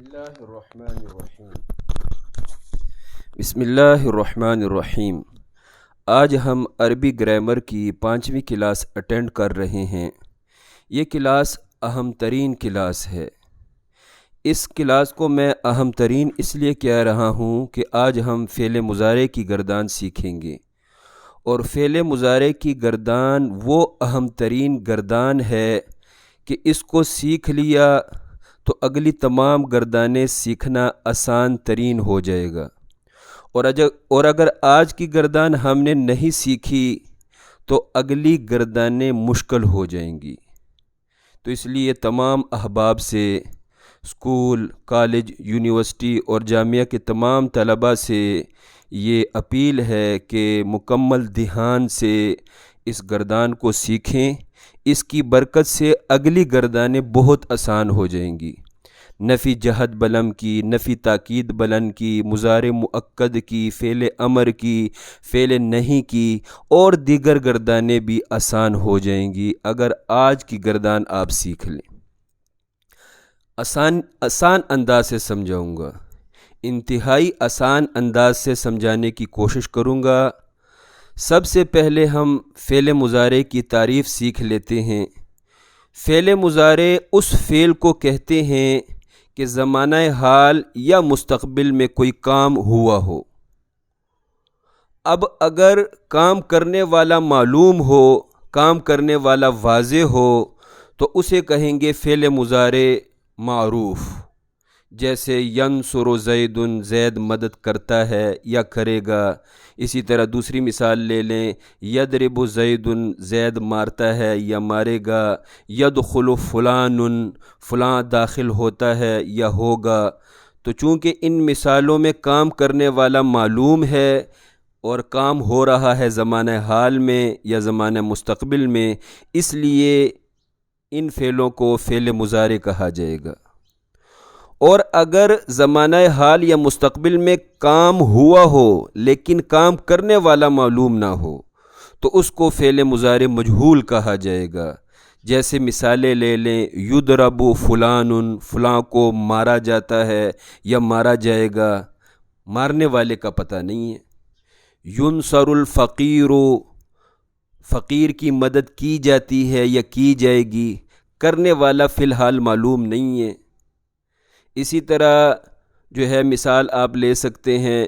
اللہ الرحمن الرحیم بسم اللہ الرحمن الرحیم۔ آج ہم عربی گرامر کی 5ویں کلاس اٹینڈ کر رہے ہیں۔ یہ کلاس اہم ترین کلاس ہے۔ اس کلاس کو میں اہم ترین اس لیے کہہ رہا ہوں کہ آج ہم فعل مضارع کی گردان سیکھیں گے، اور فعل مضارع کی گردان وہ اہم ترین گردان ہے کہ اس کو سیکھ لیا تو اگلی تمام گردانیں سیکھنا آسان ترین ہو جائے گا، اور اگر آج کی گردان ہم نے نہیں سیکھی تو اگلی گردانیں مشکل ہو جائیں گی۔ تو اس لیے تمام احباب سے، اسکول، کالج، یونیورسٹی اور جامعہ کے تمام طلباء سے یہ اپیل ہے کہ مکمل دھیان سے اس گردان کو سیکھیں۔ اس کی برکت سے اگلی گردانیں بہت آسان ہو جائیں گی۔ نفی جہد بلم کی، نفی تاکید بلند کی، مضارع مؤکد کی، فعل امر کی، فعل نہیں کی اور دیگر گردانیں بھی آسان ہو جائیں گی اگر آج کی گردان آپ سیکھ لیں۔ آسان انداز سے سمجھاؤں گا، انتہائی آسان انداز سے سمجھانے کی کوشش کروں گا۔ سب سے پہلے ہم فعل مضارع کی تعریف سیکھ لیتے ہیں۔ فعل مضارع اس فعل کو کہتے ہیں کہ زمانہ حال یا مستقبل میں کوئی کام ہوا ہو۔ اب اگر کام کرنے والا معلوم ہو، کام کرنے والا واضح ہو تو اسے کہیں گے فعل مضارع معروف، جیسے ینصر زید، زید مدد کرتا ہے یا کرے گا۔ اسی طرح دوسری مثال لے لیں، یضرب زید، زید مارتا ہے یا مارے گا۔ یدخل فلان، فلاں داخل ہوتا ہے یا ہوگا۔ تو چونکہ ان مثالوں میں کام کرنے والا معلوم ہے اور کام ہو رہا ہے زمانہ حال میں یا زمانہ مستقبل میں، اس لیے ان فعلوں کو فعل مضارع کہا جائے گا۔ اور اگر زمانہ حال یا مستقبل میں کام ہوا ہو لیکن کام کرنے والا معلوم نہ ہو تو اس کو فعل مضارع مجہول کہا جائے گا۔ جیسے مثالیں لے لیں، یضرب فلان، فلاں کو مارا جاتا ہے یا مارا جائے گا، مارنے والے کا پتہ نہیں ہے۔ ینصر الفقیر، فقیر کی مدد کی جاتی ہے یا کی جائے گی، کرنے والا فی الحال معلوم نہیں ہے۔ اسی طرح جو ہے مثال آپ لے سکتے ہیں،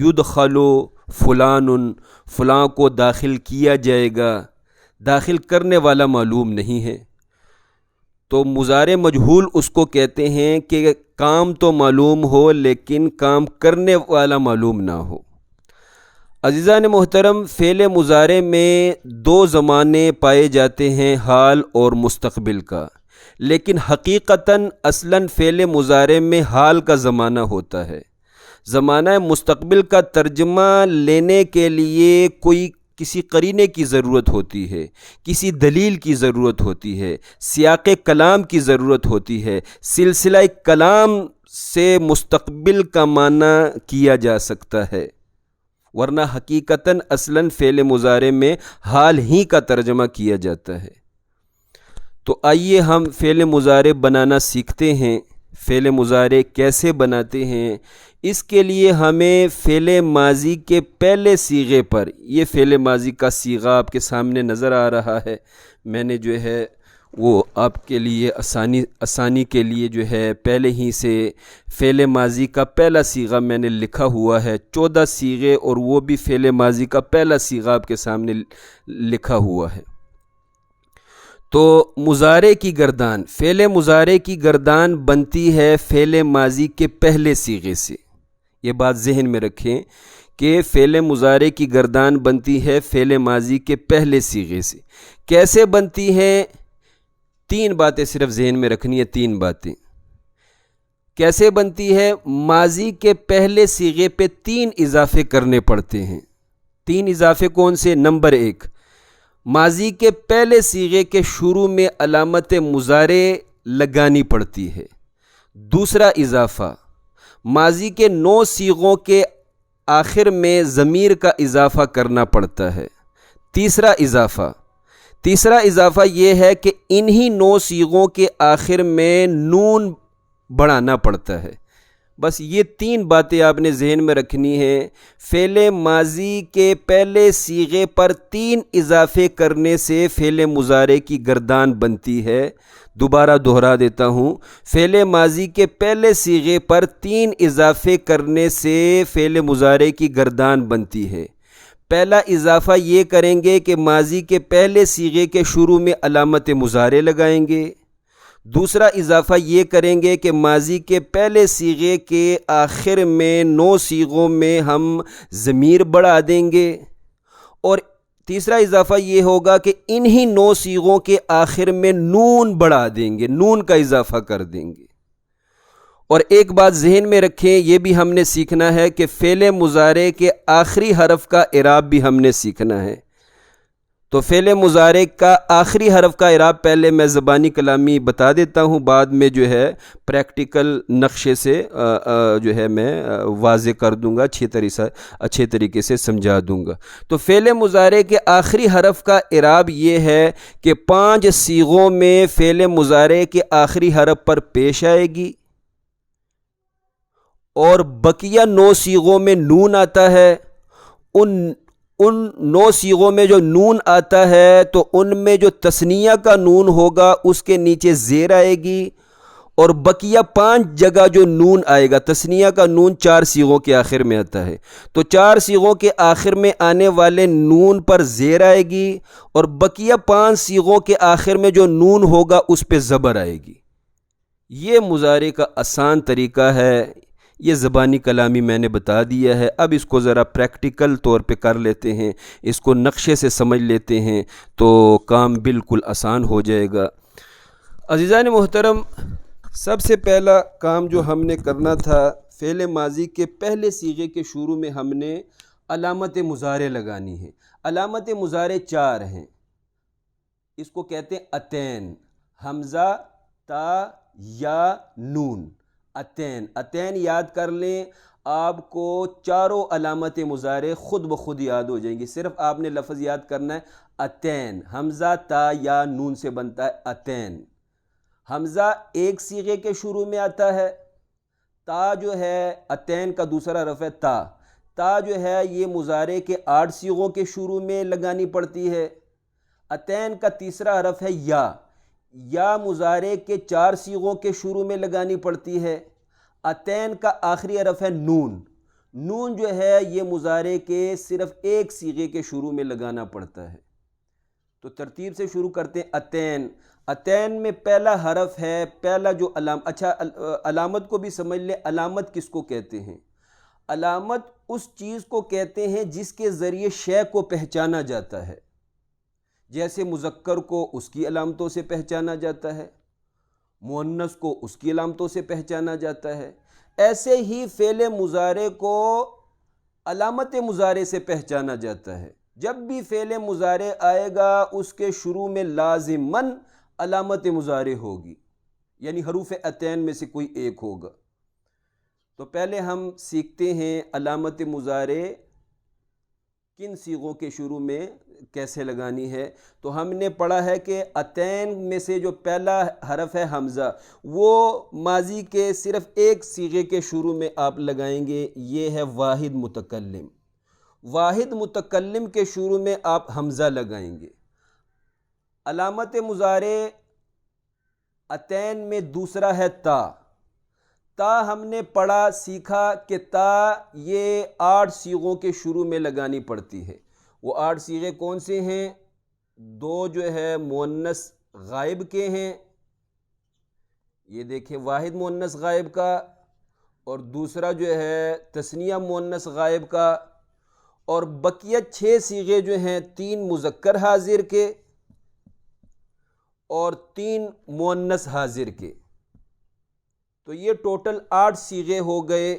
یدخل فلان، فلاں کو داخل کیا جائے گا، داخل کرنے والا معلوم نہیں ہے۔ تو مضارع مجہول اس کو کہتے ہیں کہ کام تو معلوم ہو لیکن کام کرنے والا معلوم نہ ہو۔ عزیزان محترم، فعل مضارع میں دو زمانے پائے جاتے ہیں، حال اور مستقبل کا، لیکن حقیقتاً اصلاً فعل مضارع میں حال کا زمانہ ہوتا ہے۔ زمانہ مستقبل کا ترجمہ لینے کے لیے کسی قرینے کی ضرورت ہوتی ہے، کسی دلیل کی ضرورت ہوتی ہے، سیاق کلام کی ضرورت ہوتی ہے، سلسلہ کلام سے مستقبل کا معنی کیا جا سکتا ہے، ورنہ حقیقتاً اصلاً فعل مضارع میں حال ہی کا ترجمہ کیا جاتا ہے۔ تو آئیے ہم فعل مضارع بنانا سیکھتے ہیں۔ فعل مضارع کیسے بناتے ہیں؟ اس کے لیے ہمیں فعل ماضی کے پہلے صیغے پر، یہ فعل ماضی کا صیغہ آپ کے سامنے نظر آ رہا ہے، میں نے جو ہے وہ آپ کے لیے آسانی کے لیے جو ہے پہلے ہی سے فعل ماضی کا پہلا صیغہ میں نے لکھا ہوا ہے۔ 14 صیغے اور وہ بھی فعل ماضی کا پہلا صیغہ آپ کے سامنے لکھا ہوا ہے۔ تو مضارع کی گردان، فعل مضارع کی گردان بنتی ہے فعل ماضی کے پہلے صیغے سے۔ یہ بات ذہن میں رکھیں کہ فعل مضارع کی گردان بنتی ہے فعل ماضی کے پہلے صیغے سے۔ کیسے بنتی ہے؟ 3 باتیں صرف ذہن میں رکھنی ہے، 3 باتیں۔ کیسے بنتی ہے؟ ماضی کے پہلے صیغے پہ 3 اضافے کرنے پڑتے ہیں۔ 3 اضافے کون سے؟ نمبر 1، ماضی کے پہلے صیغے کے شروع میں علامت مضارع لگانی پڑتی ہے۔ دوسرا اضافہ، ماضی کے 9 صیغوں کے آخر میں ضمیر کا اضافہ کرنا پڑتا ہے۔ تیسرا اضافہ یہ ہے کہ انہی 9 صیغوں کے آخر میں نون بڑھانا پڑتا ہے۔ بس یہ 3 باتیں آپ نے ذہن میں رکھنی ہیں۔ فعل ماضی کے پہلے صیغے پر 3 اضافے کرنے سے فعل مضارع کی گردان بنتی ہے۔ دوبارہ دہرا دیتا ہوں، فعل ماضی کے پہلے صیغے پر 3 اضافے کرنے سے فعل مضارع کی گردان بنتی ہے۔ پہلا اضافہ یہ کریں گے کہ ماضی کے پہلے صیغے کے شروع میں علامت مضارع لگائیں گے۔ دوسرا اضافہ یہ کریں گے کہ ماضی کے پہلے صیغے کے آخر میں 9 صیغوں میں ہم ضمیر بڑھا دیں گے، اور تیسرا اضافہ یہ ہوگا کہ انہی 9 صیغوں کے آخر میں نون بڑھا دیں گے، نون کا اضافہ کر دیں گے۔ اور ایک بات ذہن میں رکھیں، یہ بھی ہم نے سیکھنا ہے کہ فعل مضارع کے آخری حرف کا اعراب بھی ہم نے سیکھنا ہے۔ تو فعل مضارع کا آخری حرف کا اعراب پہلے میں زبانی کلامی بتا دیتا ہوں، بعد میں جو ہے پریکٹیکل نقشے سے جو ہے میں واضح کر دوں گا، اچھے طریقے سے سمجھا دوں گا۔ تو فعل مضارع کے آخری حرف کا اعراب یہ ہے کہ 5 صیغوں میں فعل مضارع کے آخری حرف پر پیش آئے گی، اور بقیہ 9 صیغوں میں نون آتا ہے۔ ان 9 صیغوں میں جو نون آتا ہے تو ان میں جو تثنیہ کا نون ہوگا اس کے نیچے زیر آئے گی، اور بقیہ 5 جگہ جو نون آئے گا، تثنیہ کا نون 4 صیغوں کے آخر میں آتا ہے، تو 4 صیغوں کے آخر میں آنے والے نون پر زیر آئے گی، اور بقیہ 5 صیغوں کے آخر میں جو نون ہوگا اس پہ زبر آئے گی۔ یہ مضارع کا آسان طریقہ ہے، یہ زبانی کلامی میں نے بتا دیا ہے۔ اب اس کو ذرا پریکٹیکل طور پہ کر لیتے ہیں، اس کو نقشے سے سمجھ لیتے ہیں تو کام بالکل آسان ہو جائے گا۔ عزیزان محترم، سب سے پہلا کام جو ہم نے کرنا تھا، فعل ماضی کے پہلے صیغے کے شروع میں ہم نے علامت مضارع لگانی ہے۔ علامت مضارع 4 ہیں، اس کو کہتے ہیں اتین، حمزہ، تا، یا، نون۔ اتین یاد کر لیں، آپ کو چاروں علامت مضارع خود بخود یاد ہو جائیں گی، صرف آپ نے لفظ یاد کرنا ہے اتین۔ حمزہ، تا، یا، نون سے بنتا ہے اتین۔ حمزہ ایک صیغے کے شروع میں آتا ہے، تا جو ہے اتین کا دوسرا حرف ہے تا۔ تا جو ہے یہ مضارع کے 8 صیغوں کے شروع میں لگانی پڑتی ہے۔ اتین کا تیسرا حرف ہے یا، یا مضارع کے 4 صیغوں کے شروع میں لگانی پڑتی ہے۔ اتین کا آخری حرف ہے نون۔ نون جو ہے یہ مضارع کے صرف ایک صیغے کے شروع میں لگانا پڑتا ہے۔ تو ترتیب سے شروع کرتے ہیں۔ اتین، اتین میں پہلا حرف ہے، پہلا جو علامت کو بھی سمجھ لیں، علامت کس کو کہتے ہیں؟ علامت اس چیز کو کہتے ہیں جس کے ذریعے شے کو پہچانا جاتا ہے، جیسے مذکر کو اس کی علامتوں سے پہچانا جاتا ہے، مؤنث کو اس کی علامتوں سے پہچانا جاتا ہے، ایسے ہی فعل مضارع کو علامت مضارع سے پہچانا جاتا ہے۔ جب بھی فعل مضارع آئے گا اس کے شروع میں لازماً علامت مضارع ہوگی، یعنی حروف اتین میں سے کوئی ایک ہوگا۔ تو پہلے ہم سیکھتے ہیں علامت مضارع کن صیغوں کے شروع میں کیسے لگانی ہے۔ تو ہم نے پڑھا ہے کہ اتین میں سے جو پہلا حرف ہے حمزہ، وہ ماضی کے صرف ایک صیغے کے شروع میں آپ لگائیں گے، یہ ہے واحد متکلم۔ واحد متکلم کے شروع میں آپ حمزہ لگائیں گے۔ علامت مضارع اتین میں دوسرا ہے تا۔ تا ہم نے پڑھا سیکھا کہ تا یہ 8 صیغوں کے شروع میں لگانی پڑتی ہے۔ وہ 8 صیغے کون سے ہیں؟ 2 جو ہے مؤنث غائب کے ہیں، یہ دیکھیں واحد مؤنث غائب کا، اور دوسرا جو ہے تثنیہ مؤنث غائب کا، اور بقیہ 6 صیغے جو ہیں 3 مذکر حاضر کے اور 3 مؤنث حاضر کے۔ تو یہ ٹوٹل 8 صیغے ہو گئے۔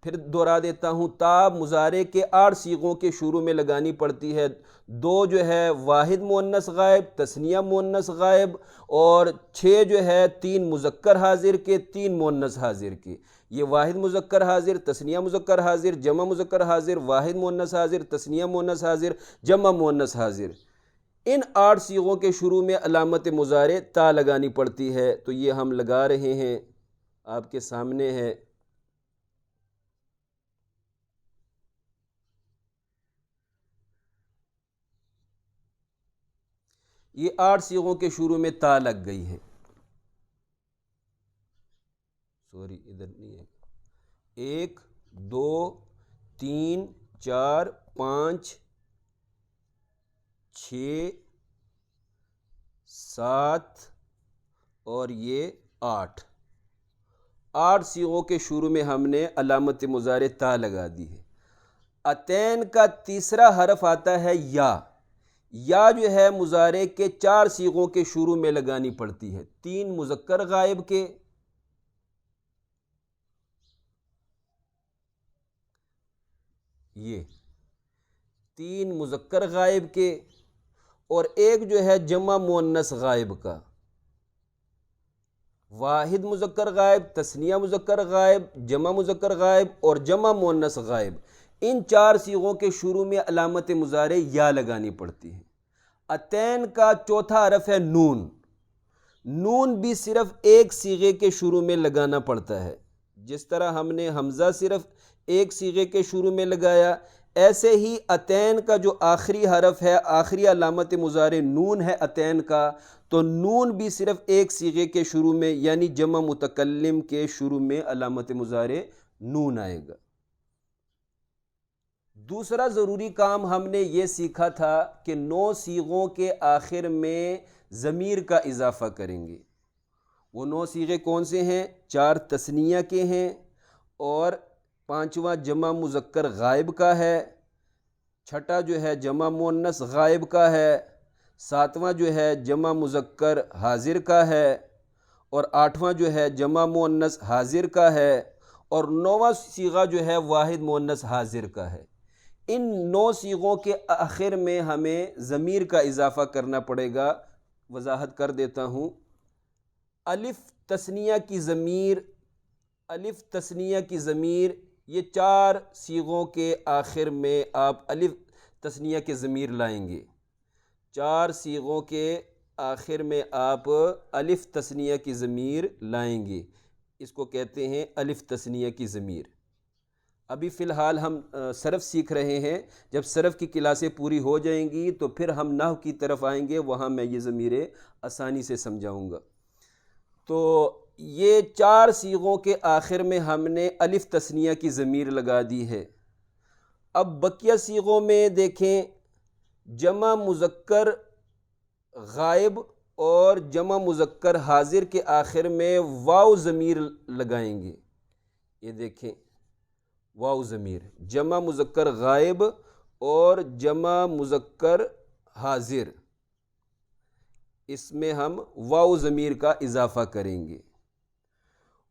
پھر دہرا دیتا ہوں، تا مضارع کے 8 صیغوں کے شروع میں لگانی پڑتی ہے، 2 جو ہے واحد مؤنث غائب، تثنیہ مؤنث غائب، اور 6 جو ہے 3 مذکر حاضر کے، 3 مؤنث حاضر کے۔ یہ واحد مذکر حاضر، تثنیہ مذکر حاضر، جمع مذکر حاضر، واحد مؤنث حاضر، تثنیہ مؤنث حاضر، جمع مؤنث حاضر، ان 8 صیغوں کے شروع میں علامت مضارع تا لگانی پڑتی ہے۔ تو یہ ہم لگا رہے ہیں۔ آپ کے سامنے ہے۔ یہ 8 صیغوں کے شروع میں تا لگ گئی ہے، سوری ادھر نہیں ہے۔ 1 2 3 4 5 6 7 اور یہ 8 صیغوں کے شروع میں ہم نے علامت مضارع تا لگا دی ہے۔ اتین کا تیسرا حرف آتا ہے یا جو ہے مضارع کے 4 صیغوں کے شروع میں لگانی پڑتی ہے، 3 مذکر غائب کے، یہ 3 مذکر غائب کے، اور ایک جو ہے جمع مؤنث غائب کا، واحد مذکر غائب، تثنیہ مذکر غائب، جمع مذکر غائب اور جمع مؤنث غائب، ان 4 صیغوں کے شروع میں علامت مضارع یا لگانی پڑتی ہے۔ اتین کا چوتھا حرف ہے نون بھی صرف ایک صیغے کے شروع میں لگانا پڑتا ہے، جس طرح ہم نے حمزہ صرف ایک صیغے کے شروع میں لگایا، ایسے ہی اتین کا جو آخری حرف ہے، آخری علامت مضارع نون ہے اتین کا، تو نون بھی صرف ایک صیغے کے شروع میں یعنی جمع متکلم کے شروع میں علامت مضارع نون آئے گا۔ دوسرا ضروری کام ہم نے یہ سیکھا تھا کہ 9 صیغوں کے آخر میں ضمیر کا اضافہ کریں گے۔ وہ 9 صیغے کون سے ہیں؟ 4 تثنیہ کے ہیں، اور 5واں جمع مذکر غائب کا ہے، 6واں جو ہے جمع مؤنث غائب کا ہے، 7واں جو ہے جمع مذکر حاضر کا ہے، اور 8واں جو ہے جمع مؤنث حاضر کا ہے، اور 9واں صیغہ جو ہے واحد مؤنث حاضر کا ہے۔ ان 9 صیغوں کے آخر میں ہمیں ضمیر کا اضافہ کرنا پڑے گا۔ وضاحت کر دیتا ہوں۔ الف تثنیہ کی ضمیر یہ 4 صیغوں کے آخر میں آپ الف تثنیہ کے ضمیر لائیں گے، 4 صیغوں کے آخر میں آپ الف تثنیہ کی ضمیر لائیں گے، اس کو کہتے ہیں الف تثنیہ کی ضمیر۔ ابھی فی الحال ہم صرف سیکھ رہے ہیں، جب صرف کی کلاسیں پوری ہو جائیں گی تو پھر ہم نحو کی طرف آئیں گے، وہاں میں یہ ضمیریں آسانی سے سمجھاؤں گا۔ تو یہ 4 صیغوں کے آخر میں ہم نے الف تثنیہ کی ضمیر لگا دی ہے۔ اب بقیہ صیغوں میں دیکھیں، جمع مذکر غائب اور جمع مذکر حاضر کے آخر میں واو ضمیر لگائیں گے۔ یہ دیکھیں واو ضمیر، جمع مذکر غائب اور جمع مذکر حاضر، اس میں ہم واو ضمیر کا اضافہ کریں گے۔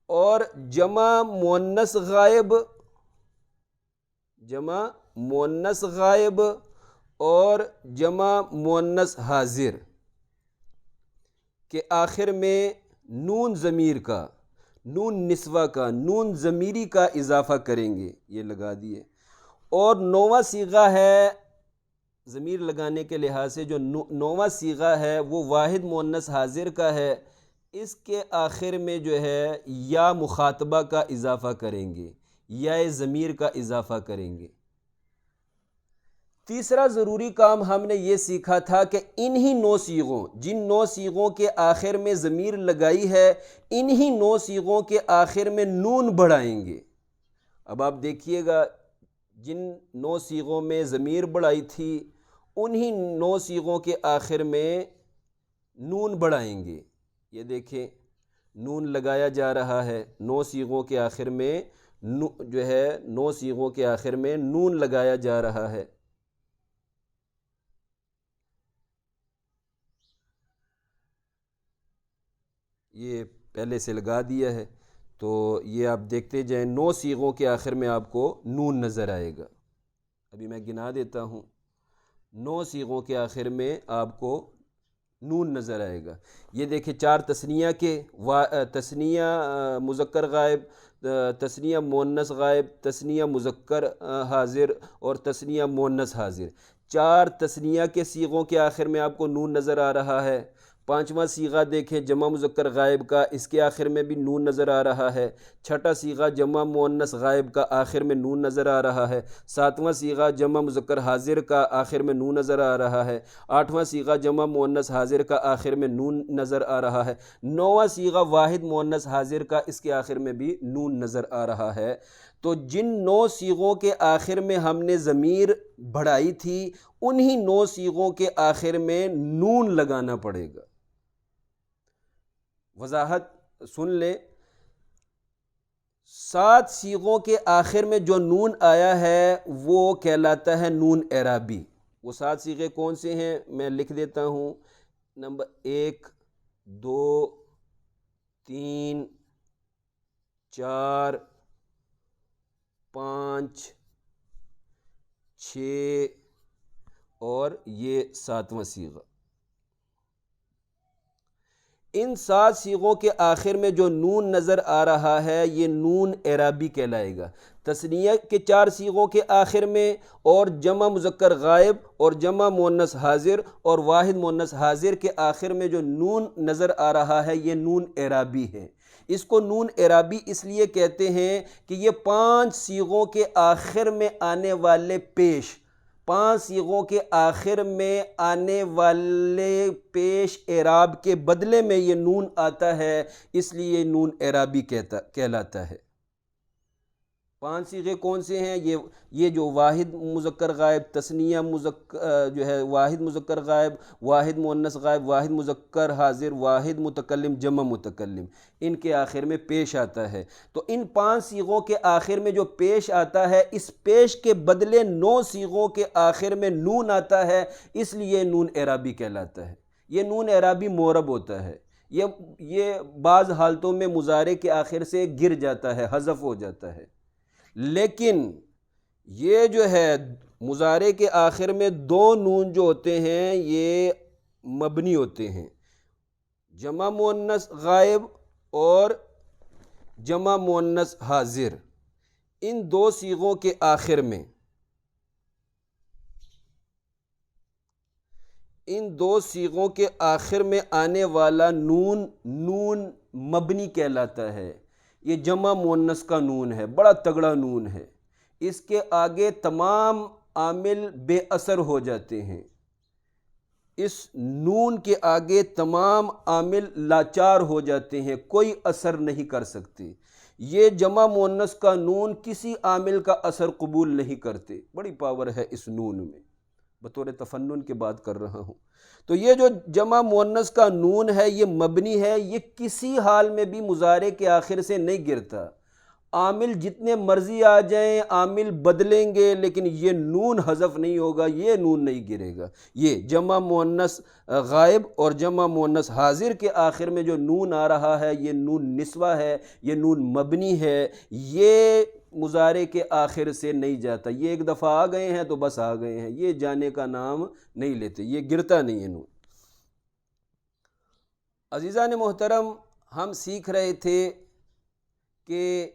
اور جمع مؤنث غائب اور جمع مؤنث حاضر کے آخر میں نون ضمیر کا، نون نسوہ کا، نون ضمیری کا اضافہ کریں گے، یہ لگا دیے۔ اور 9واں صیغہ ہے ضمیر لگانے کے لحاظ سے، جو 9واں صیغہ ہے وہ واحد مؤنث حاضر کا ہے، اس کے آخر میں جو ہے یا مخاطبہ کا اضافہ کریں گے، یا ضمیر کا اضافہ کریں گے۔ تیسرا ضروری کام ہم نے یہ سیکھا تھا کہ انہی 9 صیغوں، جن 9 صیغوں کے آخر میں ضمیر لگائی ہے، انہی 9 صیغوں کے آخر میں نون بڑھائیں گے۔ اب آپ دیکھیے گا، جن 9 صیغوں میں ضمیر بڑھائی تھی، انہی 9 صیغوں کے آخر میں نون بڑھائیں گے۔ یہ دیکھیں نون لگایا جا رہا ہے، 9 صیغوں کے آخر میں جو ہے 9 صیغوں کے آخر میں نون لگایا جا رہا ہے۔ یہ پہلے سے لگا دیا ہے، تو یہ آپ دیکھتے جائیں، 9 صیغوں کے آخر میں آپ کو نون نظر آئے گا۔ ابھی میں گنا دیتا ہوں، 9 صیغوں کے آخر میں آپ کو نون نظر آئے گا۔ یہ دیکھیں 4 تثنیہ کے، تثنیہ مذکر غائب، تثنیہ مؤنث غائب، تثنیہ مذکر حاضر اور تثنیہ مؤنث حاضر، 4 تثنیہ کے صیغوں کے آخر میں آپ کو نون نظر آ رہا ہے۔ پانچواں صیغہ دیکھیں جمع مذکر غائب کا، اس کے آخر میں بھی نون نظر آ رہا ہے۔ چھٹا صیغہ جمع مؤنث غائب کا، آخر میں نون نظر آ رہا ہے۔ ساتواں صیغہ جمع مذکر حاضر کا، آخر میں نون نظر آ رہا ہے۔ آٹھواں صیغہ جمع مؤنث حاضر کا، آخر میں نون نظر آ رہا ہے۔ نوواں صیغہ واحد مؤنث حاضر کا، اس کے آخر میں بھی نون نظر آ رہا ہے۔ تو جن 9 صیغوں کے آخر میں ہم نے ضمیر بڑھائی تھی، انہی 9 صیغوں کے آخر میں نون لگانا پڑے گا۔ وضاحت سن لیں، 7 صیغوں کے آخر میں جو نون آیا ہے وہ کہلاتا ہے نون اعرابی۔ وہ 7 صیغے کون سے ہیں میں لکھ دیتا ہوں۔ نمبر 1 2 3 4 5 6 اور یہ 7واں صیغہ۔ ان 7 صیغوں کے آخر میں جو نون نظر آ رہا ہے یہ نون اعرابی کہلائے گا۔ تثنیہ کے 4 صیغوں کے آخر میں اور جمع مذکر غائب اور جمع مؤنث حاضر اور واحد مؤنث حاضر کے آخر میں جو نون نظر آ رہا ہے یہ نون اعرابی ہے۔ اس کو نون اعرابی اس لیے کہتے ہیں کہ یہ 5 صیغوں کے آخر میں آنے والے 5 صیغوں کے آخر میں آنے والے پیش اعراب کے بدلے میں یہ نون آتا ہے، اس لیے یہ نون اعرابی کہلاتا ہے۔ 5 صیغے کون سے ہیں؟ یہ جو واحد مذکر غائب، تثنیہ جو ہے واحد مذکر غائب، واحد مؤنث غائب، واحد مذکر حاضر، واحد متکلم، جمع متکلم، ان کے آخر میں پیش آتا ہے۔ تو ان 5 صیغوں کے آخر میں جو پیش آتا ہے، اس پیش کے بدلے 9 صیغوں کے آخر میں نون آتا ہے، اس لیے نون اعرابی کہلاتا ہے۔ یہ نون اعرابی معرب ہوتا ہے۔ یہ بعض حالتوں میں مضارع کے آخر سے گر جاتا ہے، حذف ہو جاتا ہے، لیکن یہ جو ہے مضارع کے آخر میں 2 نون جو ہوتے ہیں یہ مبنی ہوتے ہیں۔ جمع مؤنث غائب اور جمع مؤنث حاضر، ان 2 صیغوں کے آخر میں آنے والا نون مبنی کہلاتا ہے۔ یہ جمع مؤنث کا نون ہے، بڑا تگڑا نون ہے۔ اس کے آگے تمام عامل بے اثر ہو جاتے ہیں۔ اس نون کے آگے تمام عامل لاچار ہو جاتے ہیں، کوئی اثر نہیں کر سکتے۔ یہ جمع مؤنث کا نون کسی عامل کا اثر قبول نہیں کرتے۔ بڑی پاور ہے اس نون میں، بطور تفنن کے بات کر رہا ہوں۔ تو یہ جو جمع مؤنث کا نون ہے یہ مبنی ہے، یہ کسی حال میں بھی مضارع کے آخر سے نہیں گرتا۔ عامل جتنے مرضی آ جائیں، عامل بدلیں گے، لیکن یہ نون حذف نہیں ہوگا، یہ نون نہیں گرے گا۔ یہ جمع مؤنث غائب اور جمع مؤنث حاضر کے آخر میں جو نون آ رہا ہے یہ نون نسوہ ہے، یہ نون مبنی ہے، یہ مضارع کے آخر سے نہیں جاتا۔ یہ ایک دفعہ آ گئے ہیں تو بس آ گئے ہیں، یہ جانے کا نام نہیں لیتے، یہ گرتا نہیں ہے نون۔ عزیزان محترم، ہم سیکھ رہے تھے کہ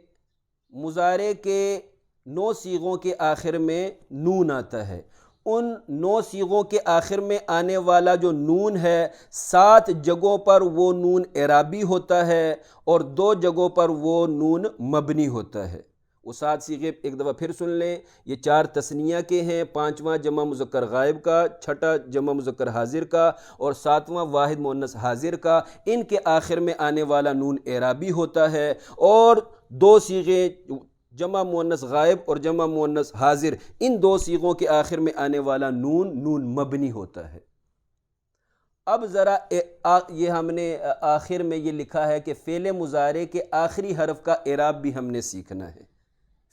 مضارع کے 9 صیغوں کے آخر میں نون آتا ہے۔ ان 9 صیغوں کے آخر میں آنے والا جو نون ہے 7 جگہوں پر وہ نون اعرابی ہوتا ہے اور 2 جگہوں پر وہ نون مبنی ہوتا ہے۔ وہ 7 صیغے ایک دفعہ پھر سن لیں۔ یہ 4 تثنیہ کے ہیں، 5واں جمع مذکر غائب کا، 6واں جمع مذکر حاضر کا اور 7واں واحد مؤنث حاضر کا۔ ان کے آخر میں آنے والا نون اعرابی ہوتا ہے، اور 2 صیغے جمع مؤنث غائب اور جمع مؤنث حاضر، ان 2 صیغوں کے آخر میں آنے والا نون مبنی ہوتا ہے۔ اب ذرا یہ ہم نے آخر میں یہ لکھا ہے کہ فعل مضارع کے آخری حرف کا اعراب بھی ہم نے سیکھنا ہے۔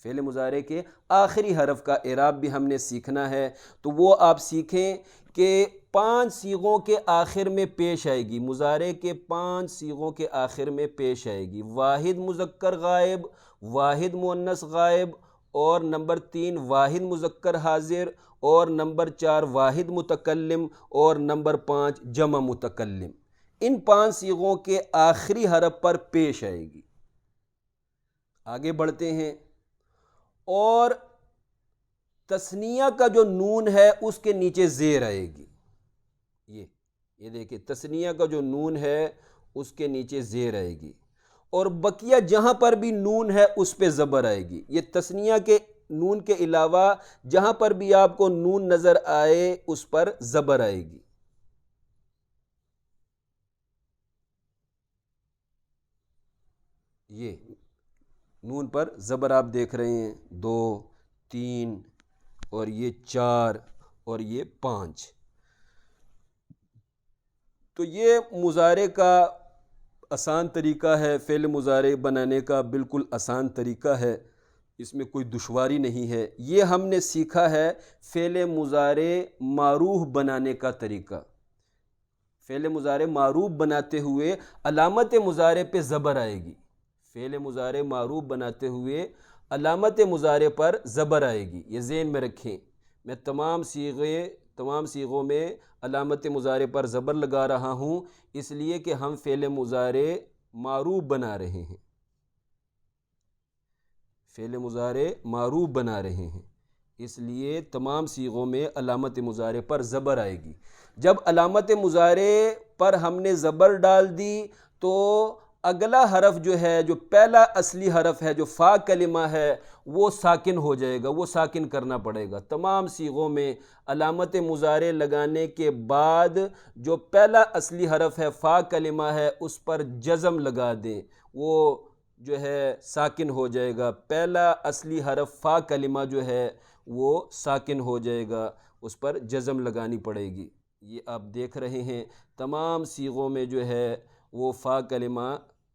فعل مضارع کے آخری حرف کا اعراب بھی ہم نے سیکھنا ہے، تو وہ آپ سیکھیں کہ 5 صیغوں کے آخر میں پیش آئے گی، مضارع کے 5 صیغوں کے آخر میں پیش آئے گی۔ واحد مذکر غائب، واحد مؤنث غائب، اور نمبر 3 واحد مذکر حاضر، اور نمبر 4 واحد متکلم، اور نمبر 5 جمع متکلم۔ ان 5 صیغوں کے آخری حرف پر پیش آئے گی۔ آگے بڑھتے ہیں، اور تثنیہ کا جو نون ہے اس کے نیچے زیر آئے گی۔ یہ یہ دیکھیں تثنیہ کا جو نون ہے اس کے نیچے زیر آئے گی، اور بقیہ جہاں پر بھی نون ہے اس پہ زبر آئے گی۔ یہ تثنیہ کے نون کے علاوہ جہاں پر بھی آپ کو نون نظر آئے اس پر زبر آئے گی۔ یہ نون پر زبر آپ دیکھ رہے ہیں، 2، 3 اور یہ 4 اور یہ 5۔ تو یہ مضارع کا آسان طریقہ ہے، فعل مضارع بنانے کا بالکل آسان طریقہ ہے، اس میں کوئی دشواری نہیں ہے۔ یہ ہم نے سیکھا ہے فعل مضارع معروف بنانے کا طریقہ۔ فعل مضارع معروف بناتے ہوئے علامت مضارع پہ زبر آئے گی، فعل مضارع معروف بناتے ہوئے علامت مضارع پر زبر آئے گی، یہ ذہن میں رکھیں۔ میں تمام صیغوں میں علامت مضارع پر زبر لگا رہا ہوں، اس لیے کہ ہم فعل مضارع معروف بنا رہے ہیں، فعل مضارع معروف بنا رہے ہیں، اس لیے تمام صیغوں میں علامت مضارع پر زبر آئے گی۔ جب علامت مضارع پر ہم نے زبر ڈال دی تو اگلا حرف جو ہے، جو پہلا اصلی حرف ہے، جو فا کلمہ ہے، وہ ساکن ہو جائے گا، وہ ساکن کرنا پڑے گا۔ تمام صیغوں میں علامت مضارع لگانے کے بعد جو پہلا اصلی حرف ہے، فا کلمہ ہے، اس پر جزم لگا دیں، وہ جو ہے ساکن ہو جائے گا۔ پہلا اصلی حرف فا کلمہ جو ہے وہ ساکن ہو جائے گا، اس پر جزم لگانی پڑے گی۔ یہ آپ دیکھ رہے ہیں تمام صیغوں میں جو ہے وہ فا کلمہ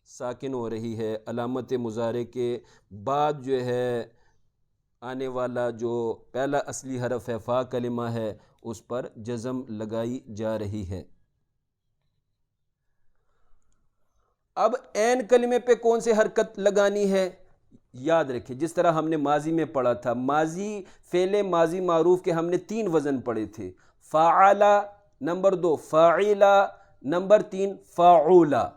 ساکن ہو رہی ہے۔ علامت مضارع کے بعد جو ہے آنے والا جو پہلا اصلی حرف ہے، فا کلمہ ہے، اس پر جزم لگائی جا رہی ہے۔ اب عین کلمے پہ کون سے حرکت لگانی ہے؟ یاد رکھیں جس طرح ہم نے ماضی میں پڑھا تھا، ماضی فعل ماضی معروف کے ہم نے 3 وزن پڑھے تھے، فعلا، نمبر 2 فاعلا، نمبر 3 فاعولا۔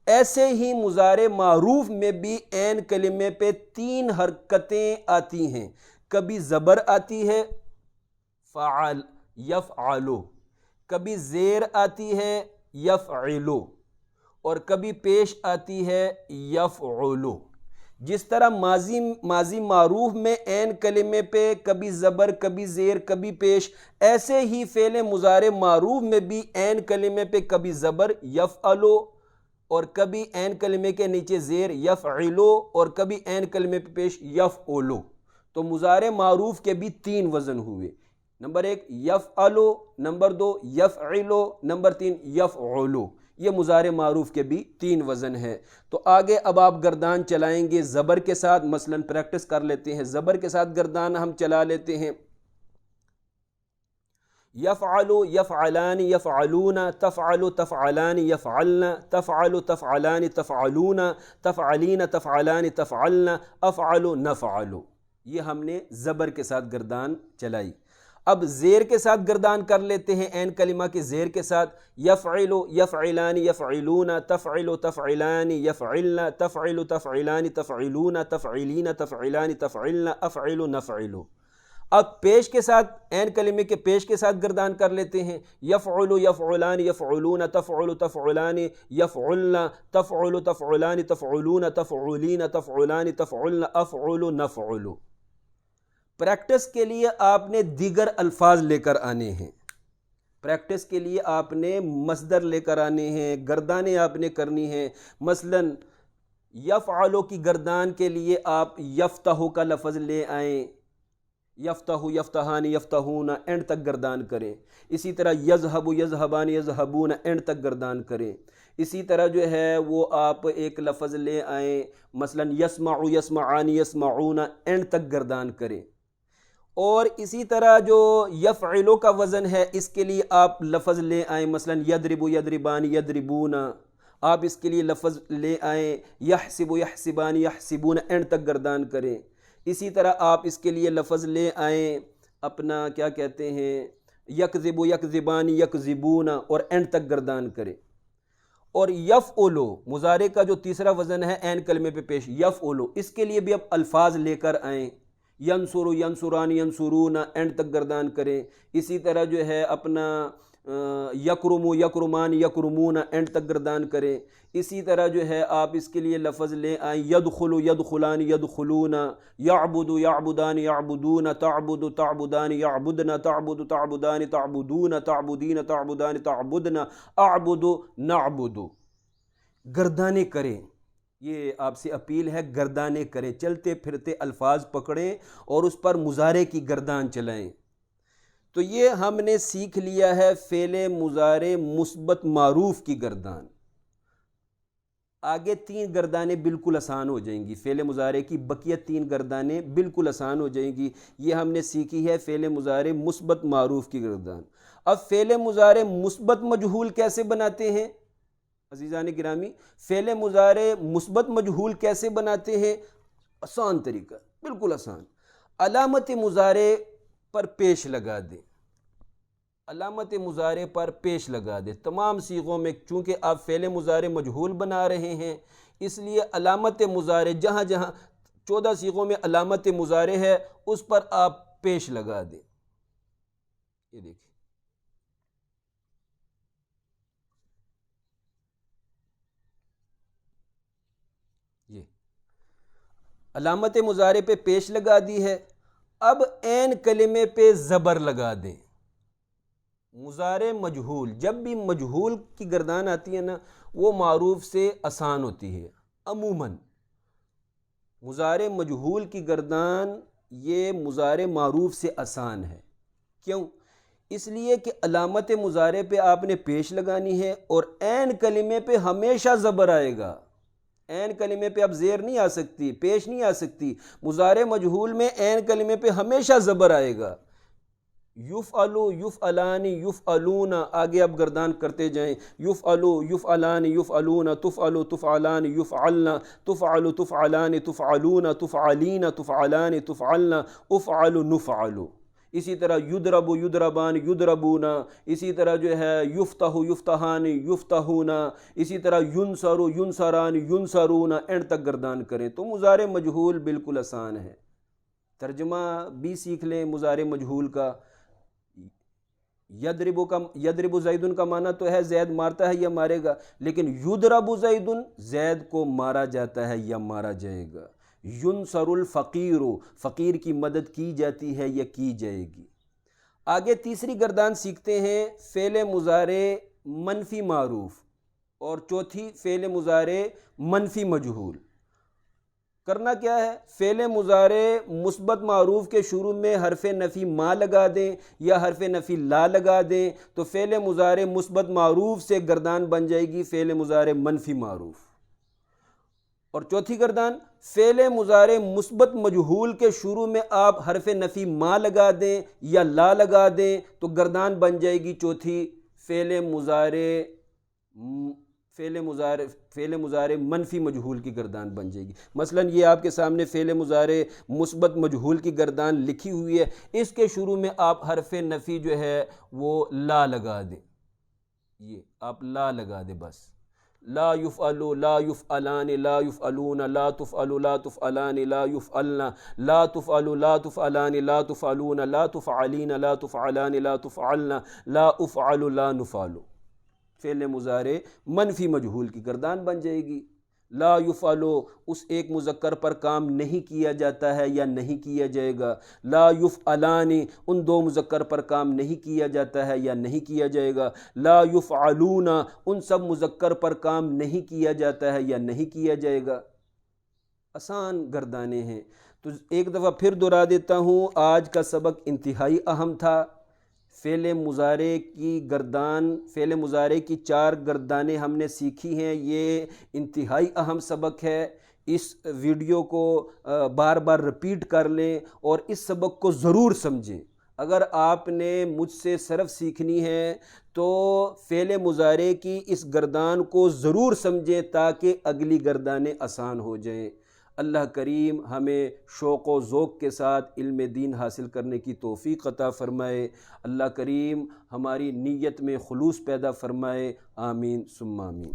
ایسے ہی مضارع معروف میں بھی عین کلمے پہ 3 حرکتیں آتی ہیں۔ کبھی زبر آتی ہے فعل یفعلو، کبھی زیر آتی ہے یفعلو، اور کبھی پیش آتی ہے یفعلو۔ جس طرح ماضی معروف میں عین کلمے پہ کبھی زبر، کبھی زیر، کبھی پیش، ایسے ہی فعل مضارع معروف میں بھی عین کلمے پہ کبھی زبر یفعلو، اور کبھی عین کلمے کے نیچے زیر یفعلو، اور کبھی عین کلمے پہ پیش یفعلو۔ تو مضارع معروف کے بھی 3 وزن ہوئے، نمبر 1 یفعلو، نمبر 2 یفعلو، نمبر 3 یفعلو۔ یہ مضارع معروف کے بھی 3 وزن ہے۔ تو آگے اب آپ گردان چلائیں گے زبر کے ساتھ، مثلا پریکٹس کر لیتے ہیں، زبر کے ساتھ گردان ہم چلا لیتے ہیں۔ یفعلو یفعلان یفعلون، تفعلو تفعلان یفعلن، تفعلو تفعلان تفعلون، تفعلین تفعلان تفعلن، افعلو نفعلو۔ یہ ہم نے زبر کے ساتھ گردان چلائی۔ اب زیر کے ساتھ گردان کر لیتے ہیں، عین کلمہ کے زیر کے ساتھ، یفعلو یفعلان یفعلون، تفعلو تفعلان یفعلن، تفعلو تفعلان تفعلون، تفعلین تفعلان تفعلن، افعلو نفعلو۔ اب پیش کے ساتھ، عین کلمے کے پیش کے ساتھ گردان کر لیتے ہیں، یفعلو یفعلان یفعلون، تفعلو تفعلان یفعلن، تفعلو تفعلان تفعلون، تفعلین تفعلان تفعلن، افعلو نفعلو۔ پریکٹس کے لیے آپ نے دیگر الفاظ لے کر آنے ہیں، پریکٹس کے لیے آپ نے مصدر لے کر آنے ہیں، گردانیں آپ نے کرنی ہیں۔ مثلا یفعلو کی گردان کے لیے آپ یفتح کا لفظ لے آئیں، یفتح یفتحان یفتحون، اینڈ تک گردان کریں۔ اسی طرح یذہب یذہبان یذہبون، اینڈ تک گردان کریں۔ اسی طرح جو ہے وہ آپ ایک لفظ لے آئیں، مثلا یسمع یسمعان یسمعون، اینڈ تک گردان کریں۔ اور اسی طرح جو یفعلو کا وزن ہے اس کے لیے آپ لفظ لے آئیں، مثلا یضرب یضربان یضربون، آپ اس کے لیے لفظ لے آئیں، یحسب یحسبان یحسبون، اینڈ تک گردان کریں۔ اسی طرح آپ اس کے لیے لفظ لے آئیں اپنا کیا کہتے ہیں، یکذب یکذبان یکذبون، اور اینڈ تک گردان کریں۔ اور یفعلو مضارع کا جو تیسرا وزن ہے عین کلمے پہ پیش، یفعلو، اس کے لیے بھی اب الفاظ لے کر آئیں، ینصر ینصران ینصرون، اینڈ تک گردان کریں۔ اسی طرح جو ہے اپنا یکرمو یکرمان یکرمون اینڈ تک گردان کریں. اسی طرح جو ہے آپ اس کے لیے لفظ لے آئیں یدخل یدخلان یدخلون، یعبد یعبدان یعبدون، تعبد تعبدان یعبدن، تعبد تعبدان تعبدون، تعبدین تعبدان تعبدن، اعبد نعبد. گردانے کریں، یہ آپ سے اپیل ہے، گردانے کریں، چلتے پھرتے الفاظ پکڑیں اور اس پر مضارع کی گردان چلائیں. تو یہ ہم نے سیکھ لیا ہے فعل مضارع مثبت معروف کی گردان. آگے 3 گردانیں بالکل آسان ہو جائیں گی، فعل مضارع کی بقیہ 3 گردانیں بالکل آسان ہو جائیں گی. یہ ہم نے سیکھی ہے فعل مضارع مثبت معروف کی گردان. اب فعل مضارع مثبت مجہول کیسے بناتے ہیں عزیزان گرامی؟ فعل مضارع مثبت مجہول کیسے بناتے ہیں؟ آسان طریقہ، بالکل آسان. علامت مضارع پر پیش لگا دیں، علامت مضارع پر پیش لگا دیں. تمام صیغوں میں چونکہ آپ فعل مضارع مجہول بنا رہے ہیں، اس لیے علامت مضارع جہاں جہاں 14 صیغوں میں علامت مضارع ہے اس پر آپ پیش لگا دیں. یہ دیکھیں، یہ علامت مضارع پہ پیش لگا دی ہے. اب عین کلمے پہ زبر لگا دیں. مضارع مجہول، جب بھی مجہول کی گردان آتی ہے نا وہ معروف سے آسان ہوتی ہے. عموماً مضارع مجہول کی گردان یہ مضارع معروف سے آسان ہے. کیوں؟ اس لیے کہ علامت مضارع پہ آپ نے پیش لگانی ہے اور عین کلمے پہ ہمیشہ زبر آئے گا. عین کلمے پہ اب زیر نہیں آ سکتی، پیش نہیں آ سکتی. مضارع مجہول میں عین کلمے پہ ہمیشہ زبر آئے گا. یفعلو یفعلان یفعلون، آگے اب گردان کرتے جائیں. یفعلو یفعلان یفعلون، تفعلو تفعلان یفعلن، تفعلو تفعلان تفعلون، تفعلین تفعلان تفعلن، افعل نفعل. اسی طرح یضرب یضربان یضربون، اسی طرح جو ہے یفتح یفتحان یفتحون، اسی طرح ینصر ینصران ینصرون، اینڈ تک گردان کریں. تو مضارع مجہول بالکل آسان ہے. ترجمہ بھی سیکھ لیں مضارع مجہول کا. یضرب زیدن کا معنی تو ہے زید مارتا ہے یا مارے گا، لیکن یضرب زیدن زید کو مارا جاتا ہے یا مارا جائے گا. ینصر الفقیر، فقیر کی مدد کی جاتی ہے یا کی جائے گی. آگے تیسری گردان سیکھتے ہیں فعل مضارع منفی معروف، اور چوتھی فعل مضارع منفی مجہول. کرنا کیا ہے؟ فعل مضارع مثبت معروف کے شروع میں حرف نفی ما لگا دیں یا حرف نفی لا لگا دیں تو فعل مضارع مثبت معروف سے گردان بن جائے گی فعل مضارع منفی معروف. اور چوتھی گردان فعل مضارع مثبت مجہول کے شروع میں آپ حرف نفی ما لگا دیں یا لا لگا دیں تو گردان بن جائے گی چوتھی فعل مضارع منفی مجہول کی گردان بن جائے گی. مثلا یہ آپ کے سامنے فعل مضارع مثبت مجہول کی گردان لکھی ہوئی ہے، اس کے شروع میں آپ حرف نفی جو ہے وہ لا لگا دیں. یہ آپ لا لگا دیں بس. لا یفعلو لا یفعلان لا یفعلون لا تفعلو لا تفعلان لا یفعلن لا تفعلو لا تفعلان لا تفعلون لا تفعلین لا تفعلان لا تفعلن لا افعل لا نفعل. فعل مضارع منفی مجہول کی گردان بن جائے گی. لا یفعلو اس ایک مذکر پر کام نہیں کیا جاتا ہے یا نہیں کیا جائے گا. لا یفعلان ان 2 مذکر پر کام نہیں کیا جاتا ہے یا نہیں کیا جائے گا. لا یفعلون ان سب مذکر پر کام نہیں کیا جاتا ہے یا نہیں کیا جائے گا. آسان گردانے ہیں. تو ایک دفعہ پھر دہرا دیتا ہوں، آج کا سبق انتہائی اہم تھا. فعل مضارع کی گردان، فعل مضارع کی 4 گردانیں ہم نے سیکھی ہیں. یہ انتہائی اہم سبق ہے. اس ویڈیو کو بار بار رپیٹ کر لیں اور اس سبق کو ضرور سمجھیں. اگر آپ نے مجھ سے صرف سیکھنی ہے تو فعل مضارع کی اس گردان کو ضرور سمجھیں تاکہ اگلی گردانیں آسان ہو جائیں. اللہ کریم ہمیں شوق و ذوق کے ساتھ علم دین حاصل کرنے کی توفیق عطا فرمائے. اللہ کریم ہماری نیت میں خلوص پیدا فرمائے. آمین ثم آمین.